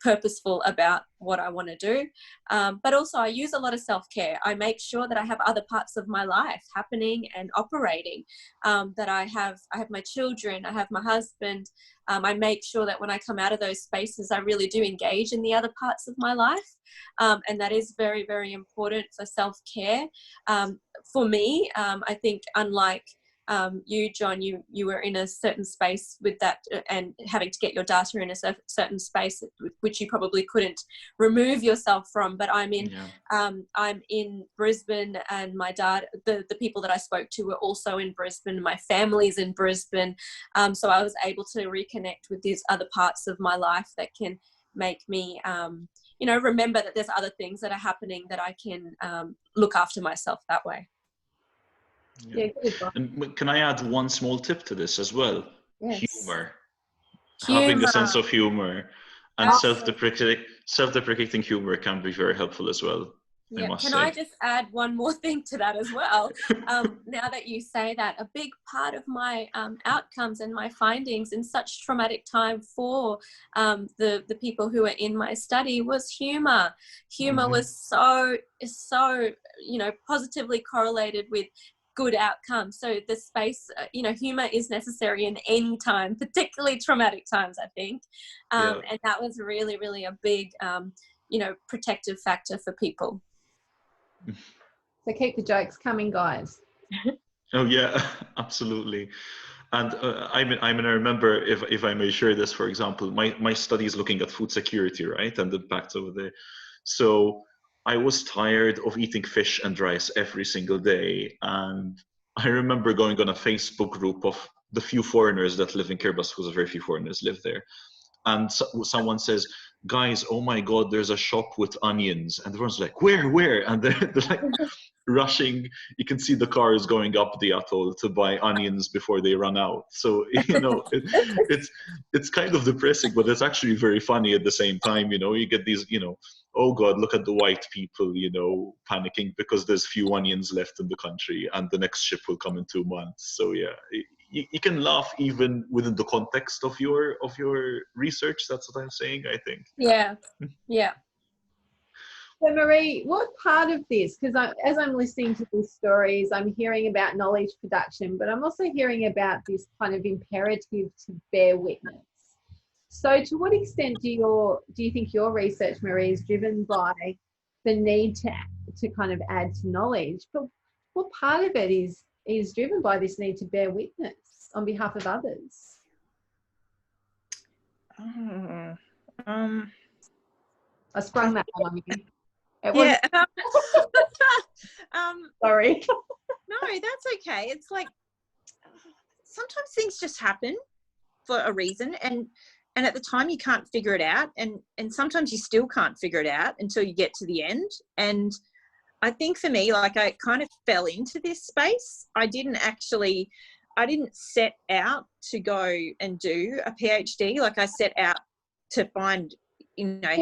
purposeful about what I want to do, but also I use a lot of self-care. I make sure that I have other parts of my life happening and operating, that I have my children, I have my husband. I make sure that when I come out of those spaces, I really do engage in the other parts of my life, and that is very important for self-care. For me, I think unlike you, John, you were in a certain space with that, and having to get your data in a certain space which you probably couldn't remove yourself from. But I'm in Brisbane, and my dad, the people that I spoke to were also in Brisbane. My family's in Brisbane, so I was able to reconnect with these other parts of my life that can make me you know, remember that there's other things that are happening, that I can look after myself that way. Yeah. And can I add one small tip to this as well? Yes. Humor. Having a sense of humor and self-deprecating humor can be very helpful as well. Yeah. I just add one more thing to that as well? Now that you say that, a big part of my outcomes and my findings in such traumatic time for the people who were in my study was humor. Humor was so, you know, positively correlated with good outcomes. So the space, you know, humor is necessary in any time, particularly traumatic times, I think. And that was really a big, you know, protective factor for people. So keep the jokes coming, guys. Oh yeah, absolutely. And I remember, if I may share this, for example, my study is looking at food security, right, and the impact over there. So I was tired of eating fish and rice every single day. And I remember going on a Facebook group of the few foreigners that live in Kiribati, because very few foreigners live there. and someone says, guys, oh my God, there's a shop with onions. And everyone's like, where? And they're like rushing. You can see the cars going up the atoll to buy onions before they run out. So, it's kind of depressing, but it's actually very funny at the same time. You get these, oh God, look at the white people, panicking because there's few onions left in the country and the next ship will come in 2 months. So yeah, you can laugh even within the context of your research. That's what I'm saying, I think. Yeah. So Marie, what part of this, because as I'm listening to these stories, I'm hearing about knowledge production, but I'm also hearing about this kind of imperative to bear witness. So to what extent do you think your research, Marie, is driven by the need to kind of add to knowledge? But what part of it is driven by this need to bear witness on behalf of others? I sprung that one on you. Yeah. Sorry. No, that's okay. It's like sometimes things just happen for a reason, and at the time you can't figure it out, and sometimes you still can't figure it out until you get to the end. And I think for me, like, I kind of fell into this space. I didn't set out to go and do a PhD. Like, I set out to find,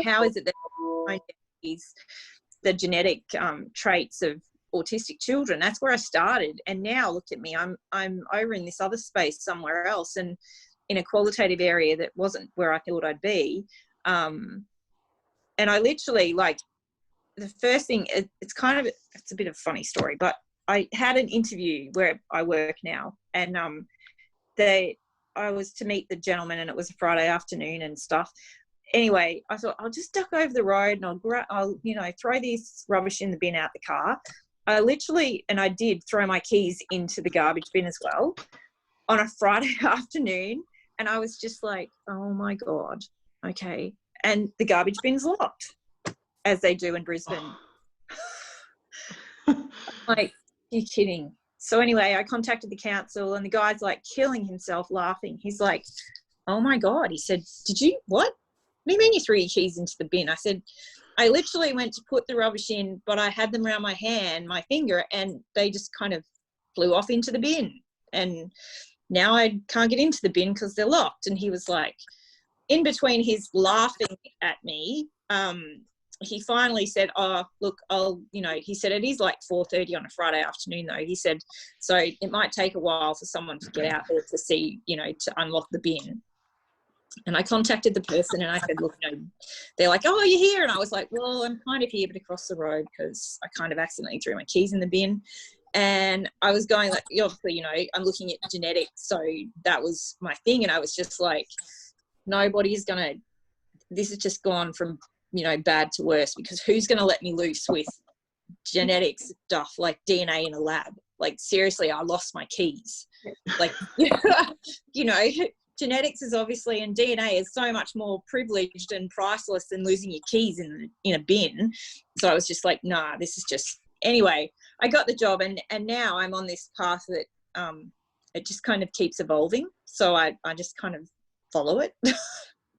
how is it that I find the genetic traits of autistic children. That's where I started. And now look at me, I'm over in this other space somewhere else, and in a qualitative area that wasn't where I thought I'd be. And I literally, like, the first thing, it's a bit of a funny story, but I had an interview where I work now, and I was to meet the gentleman, and it was a Friday afternoon and stuff. Anyway, I thought I'll just duck over the road and I'll throw this rubbish in the bin out the car. I literally, and I did throw my keys into the garbage bin as well on a Friday afternoon. And I was just like, oh my God, okay. And the garbage bin's locked, as they do in Brisbane. Like, you're kidding. So anyway, I contacted the council, and the guy's like killing himself laughing. He's like, oh my God. He said, what? What do you mean you threw your keys into the bin? I said, I literally went to put the rubbish in, but I had them around my finger, and they just kind of flew off into the bin. And now I can't get into the bin because they're locked. And he was like, in between his laughing at me, he finally said, oh, look, he said, it is like 4:30 on a Friday afternoon though. He said, so it might take a while for someone to get out there to see, to unlock the bin. And I contacted the person, and I said, look, they're like, oh, you're here. And I was like, well, I'm kind of here, but across the road, because I kind of accidentally threw my keys in the bin. And I was going like, obviously, I'm looking at genetics. So that was my thing. And I was just like, nobody's going to, this has just gone from, bad to worse, because who's going to let me loose with genetics stuff like DNA in a lab? Like, seriously, I lost my keys. Like, genetics is obviously, and DNA is so much more privileged and priceless than losing your keys in a bin. So I was just like, nah, this is just, anyway, I got the job, and now I'm on this path that it just kind of keeps evolving. So I just kind of follow it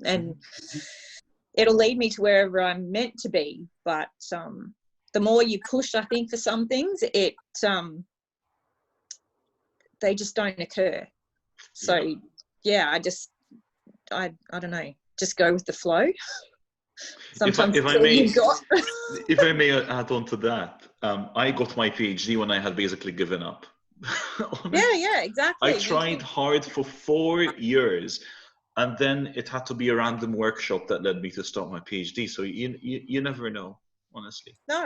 and it'll lead me to wherever I'm meant to be. But the more you push, I think, for some things, they just don't occur. So yeah, I don't know, just go with the flow. Sometimes if I may add on to that, I got my PhD when I had basically given up. Yeah, exactly. I tried hard for 4 years, and then it had to be a random workshop that led me to start my PhD. So you never know, honestly. No,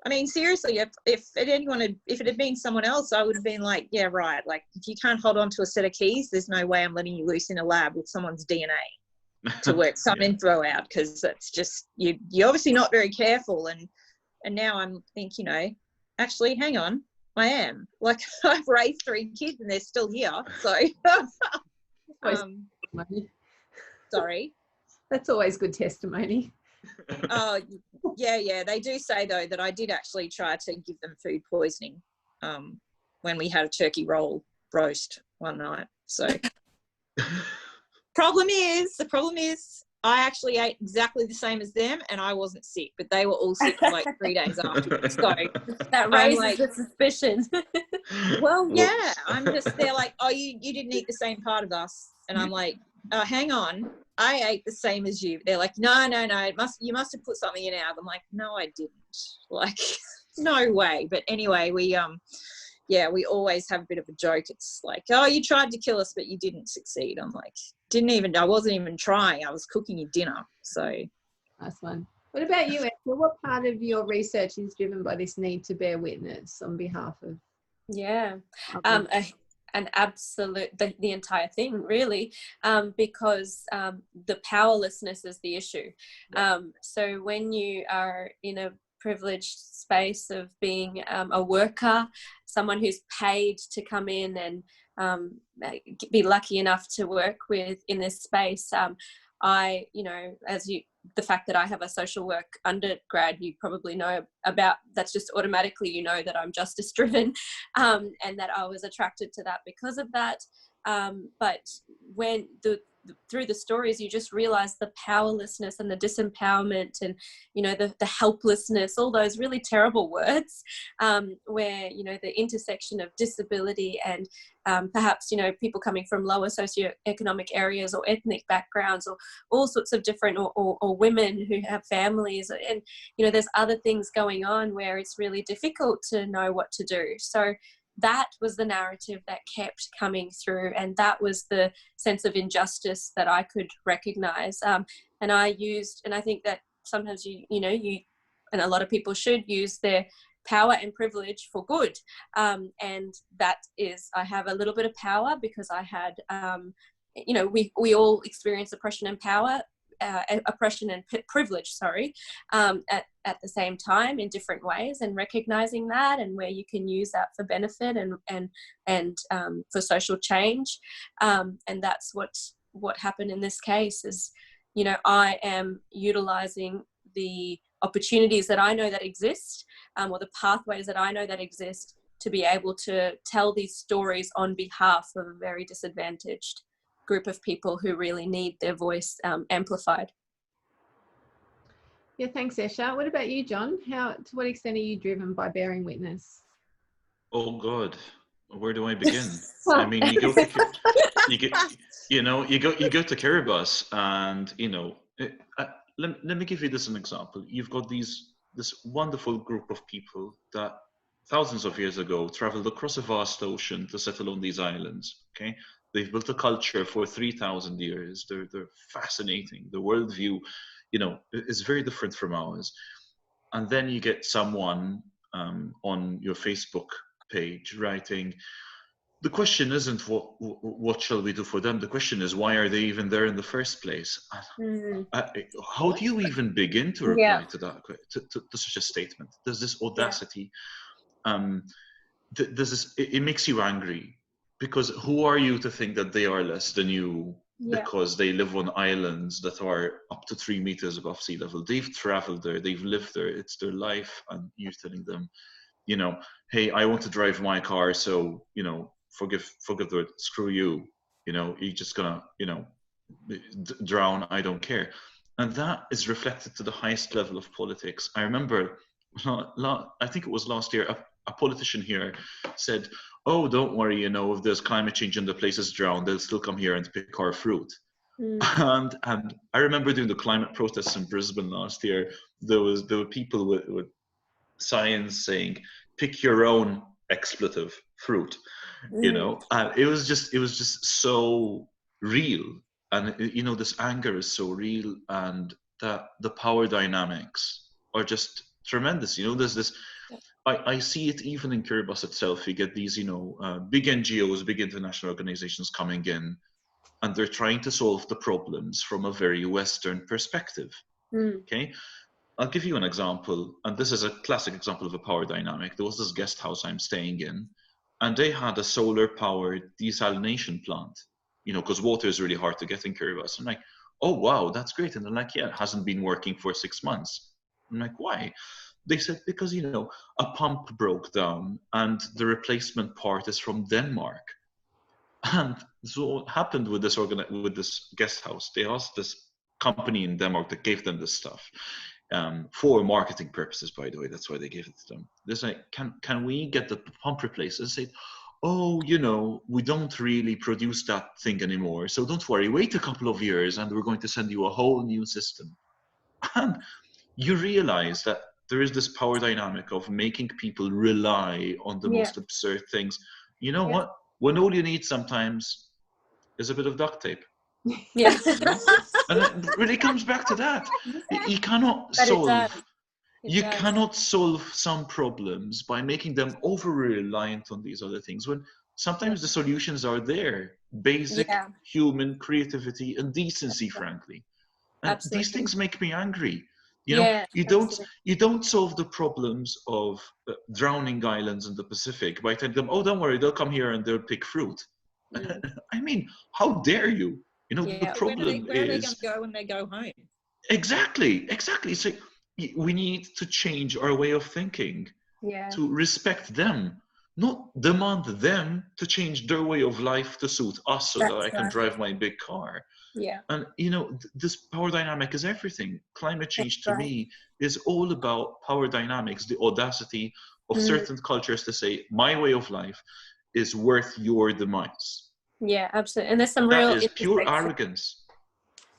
I mean, seriously, if it had been someone else, I would have been like, yeah, right. Like, if you can't hold on to a set of keys, there's no way I'm letting you loose in a lab with someone's DNA to work some and throw out, because that's just, you're obviously not very careful. And now I'm thinking, actually, hang on, I am. Like, I've raised 3 kids and they're still here. So, sorry. That's always good testimony. Oh, yeah. They do say, though, that I did actually try to give them food poisoning when we had a turkey roast one night. So problem is I actually ate exactly the same as them and I wasn't sick, but they were all sick for like 3 days afterwards. So that raises the suspicion. well, yeah, I'm just, they're like, oh, you didn't eat the same part of us. And I'm like, hang on, I ate the same as you. They're like, no, you must have put something in ours. I'm like, no, I didn't. Like, no way. But anyway, we always have a bit of a joke. It's like, oh, you tried to kill us, but you didn't succeed. I'm like, I wasn't even trying. I was cooking you dinner. So. Nice one. What about you, Esther? What part of your research is driven by this need to bear witness on behalf of? Yeah, others? an absolute, the entire thing really, because the powerlessness is the issue. So when you are in a privileged space of being a worker, someone who's paid to come in and be lucky enough to work in this space, I, the fact that I have a social work undergrad, you probably know about, that's just automatically, that I'm justice driven, and that I was attracted to that because of that. But when through the stories, you just realize the powerlessness and the disempowerment and, the helplessness, all those really terrible words, where, the intersection of disability and perhaps, people coming from lower socioeconomic areas or ethnic backgrounds or all sorts of different, or women who have families. And, there's other things going on where it's really difficult to know what to do. So that was the narrative that kept coming through, and that was the sense of injustice that I could recognize. And I think that sometimes you and a lot of people should use their power and privilege for good. And that is, I have a little bit of power because I had, we all experience oppression and power. Oppression and privilege, at the same time in different ways, and recognizing that and where you can use that for benefit and for social change. And that's what happened in this case is, I am utilizing the opportunities that I know that exist, or the pathways that I know that exist, to be able to tell these stories on behalf of a very disadvantaged group of people who really need their voice amplified. Yeah, thanks, Esha. What about you, John? To what extent are you driven by bearing witness? Oh God, where do I begin? I mean, you go to Kiribati, and let me give you this an example. You've got this wonderful group of people that thousands of years ago traveled across a vast ocean to settle on these islands. Okay, they've built a culture for 3,000 years. They're fascinating. The worldview, is very different from ours. And then you get someone on your Facebook page writing, the question isn't what shall we do for them? The question is, why are they even there in the first place? How do you even begin to reply to that, to such a statement? There's this audacity. It makes you angry, because who are you to think that they are less than you because they live on islands that are up to 3 meters above sea level? They've traveled there, they've lived there, it's their life, and you're telling them, hey, I want to drive my car, so, forgive the word, screw you, you're just gonna, drown, I don't care. And that is reflected to the highest level of politics. I remember, I think it was last year, a politician here said, oh, don't worry, if there's climate change and the place is drowned, they'll still come here and pick our fruit. And I remember doing the climate protests in Brisbane last year. There were people with signs saying, pick your own expletive fruit, and it was just so real. And this anger is so real, and that the power dynamics are just tremendous. There's this, I see it even in Kiribati itself. You get these, big NGOs, big international organizations coming in, and they're trying to solve the problems from a very Western perspective. Okay, I'll give you an example, and this is a classic example of a power dynamic. There was this guest house I'm staying in, and they had a solar-powered desalination plant, because water is really hard to get in Kiribati. I'm like, oh wow, that's great. And they're like, yeah, it hasn't been working for 6 months. I'm like, why? They said, because, a pump broke down and the replacement part is from Denmark. And so what happened with this with this guest house, they asked this company in Denmark that gave them this stuff, for marketing purposes, by the way. That's why they gave it to them. They say, can we get the pump replaced? And say, oh, you know, we don't really produce that thing anymore, so don't worry, wait a couple of years and we're going to send you a whole new system. And you realize that there is this power dynamic of making people rely on the most absurd things. You know what? When all you need sometimes is a bit of duct tape. Yeah. You know? And it really comes back to that. You cannot solve. You cannot solve some problems by making them over-reliant on these other things, when sometimes the solutions are there. Basic human creativity and decency, frankly. And these things make me angry. You know, you don't solve the problems of drowning islands in the Pacific by telling them, oh, don't worry, they'll come here and they'll pick fruit. I mean, how dare you? You know, the problem where are they going to go when they go home? Exactly. So we need to change our way of thinking to respect them, not demand them to change their way of life to suit us so that I can drive my big car. Yeah. And, you know, this power dynamic is everything. Climate change to me is all about power dynamics, the audacity of certain cultures to say, my way of life is worth your demise. Yeah, absolutely. And there's some real... That is pure arrogance.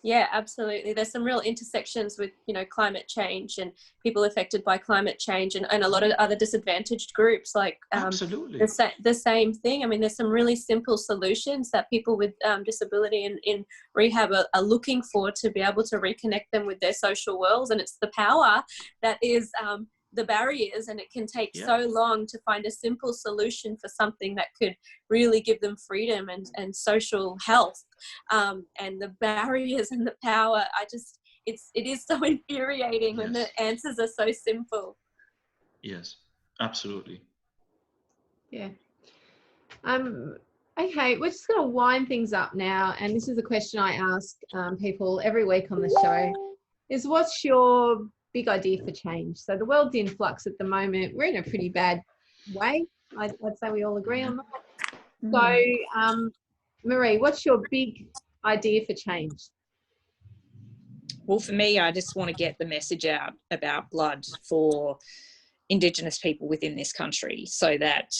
Yeah, absolutely. There's some real intersections with, you know, climate change and people affected by climate change, and a lot of other disadvantaged groups, like absolutely the same thing. I mean, there's some really simple solutions that people with disability in rehab are looking for to be able to reconnect them with their social worlds, and it's the power that is the barriers, and it can take so long to find a simple solution for something that could really give them freedom and social health. And the barriers and the power, it is so infuriating when the answers are so simple. Yes, absolutely. Yeah. Okay, we're just going to wind things up now, and this is a question I ask people every week on the show, is what's your big idea for change? So the world's in flux at the moment. We're in a pretty bad way. I'd say we all agree on that. So, Marie, what's your big idea for change? Well, for me, I just want to get the message out about blood for Indigenous people within this country, so that,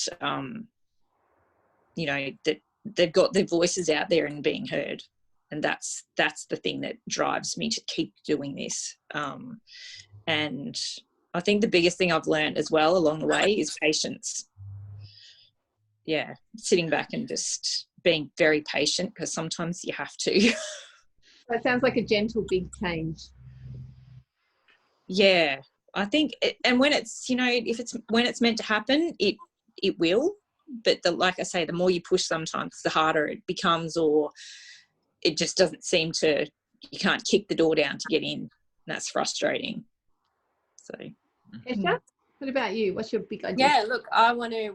you know, that they've got their voices out there and being heard. And that's the thing that drives me to keep doing this. And I think the biggest thing I've learned as well along the way is patience. Yeah, sitting back and just being very patient, because sometimes you have to. That sounds like a gentle big change. Yeah, I think, and when it's, you know, when it's meant to happen, it will. But like I say, the more you push, sometimes the harder it becomes, or it just doesn't seem to. You can't kick the door down to get in. That's frustrating. So, Esha, what about you? What's your big idea? Yeah, look,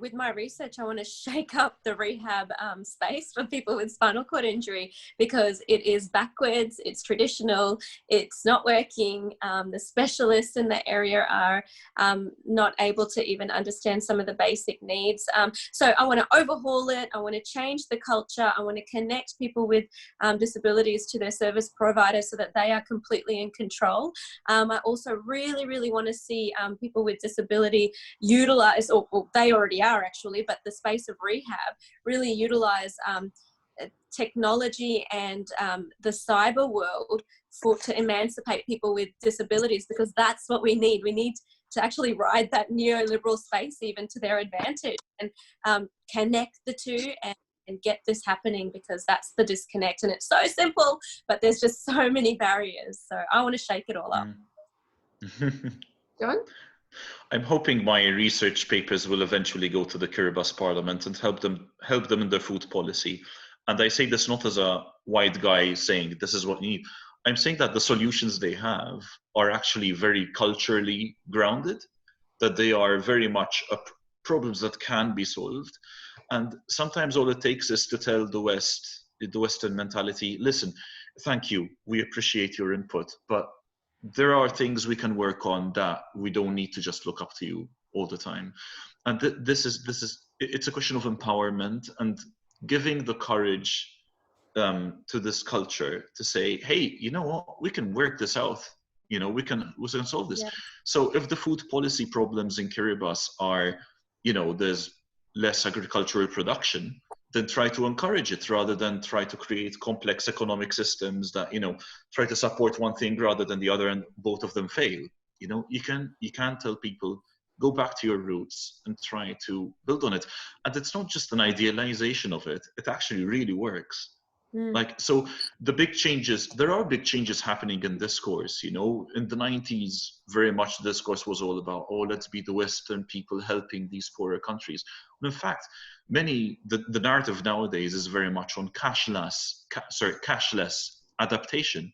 with my research, I want to shake up the rehab space for people with spinal cord injury, because it is backwards, it's traditional, it's not working. The specialists in the area are not able to even understand some of the basic needs. So I want to overhaul it. I want to change the culture. I want to connect people with disabilities to their service providers so that they are completely in control. I also really, really want to see people with disability utilize, or they already are actually, but the space of rehab really utilize technology and the cyber world to emancipate people with disabilities, because that's what we need. We need to actually ride that neoliberal space even to their advantage, and connect the two and get this happening, because that's the disconnect. And it's so simple, but there's just so many barriers. So I want to shake it all up. John? I'm hoping my research papers will eventually go to the Kiribati Parliament and help them in their food policy. And I say this not as a white guy saying this is what you need. I'm saying that the solutions they have are actually very culturally grounded, that they are very much problems that can be solved. And sometimes all it takes is to tell the Western mentality, listen, thank you, we appreciate your input, but there are things we can work on that we don't need to just look up to you all the time. And it's a question of empowerment. And giving the courage to this culture to say, hey, you know what, we can work this out. You know, we can solve this. Yeah. So if the food policy problems in Kiribati are, you know, there's less agricultural production, then try to encourage it rather than try to create complex economic systems that, you know, try to support one thing rather than the other and both of them fail. You know, you can tell people, go back to your roots and try to build on it. And it's not just an idealization of it, it actually really works. Like, so the big changes, there are big changes happening in discourse, you know. In the 90s, very much the discourse was all about, oh, let's be the Western people helping these poorer countries. And in fact, the narrative nowadays is very much on cashless adaptation.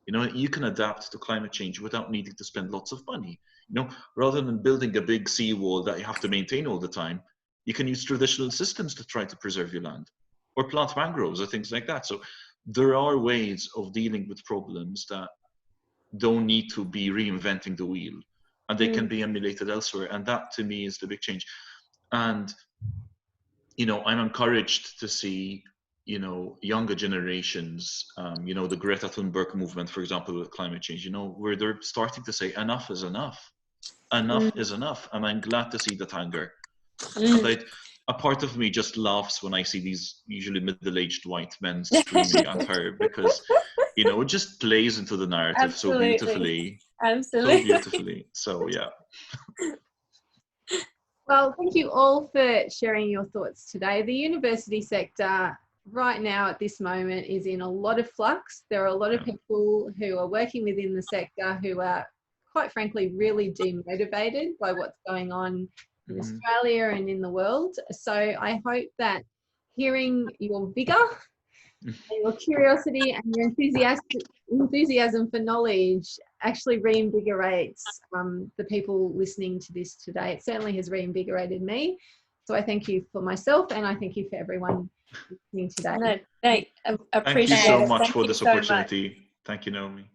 You know, you can adapt to climate change without needing to spend lots of money. You know, rather than building a big seawall that you have to maintain all the time, you can use traditional systems to try to preserve your land, or plant mangroves or things like that. So there are ways of dealing with problems that don't need to be reinventing the wheel, and they can be emulated elsewhere. And that to me is the big change. And, you know, I'm encouraged to see, you know, younger generations, you know, the Greta Thunberg movement, for example, with climate change, you know, where they're starting to say enough is enough. Enough is enough. And I'm glad to see that anger. And a part of me just laughs when I see these usually middle-aged white men screaming at her, because, you know, it just plays into the narrative so beautifully. Absolutely. So beautifully. So, yeah. Well, thank you all for sharing your thoughts today. The university sector right now at this moment is in a lot of flux. There are a lot of people who are working within the sector who are, quite frankly, really demotivated by what's going on in Australia and in the world. So I hope that hearing your vigour and your curiosity and your enthusiasm for knowledge actually reinvigorates the people listening to this today. It certainly has reinvigorated me. So I thank you for myself, and I thank you for everyone listening today. No, appreciate Thank you so it. much Thank for you this so opportunity. much. Thank you, Naomi.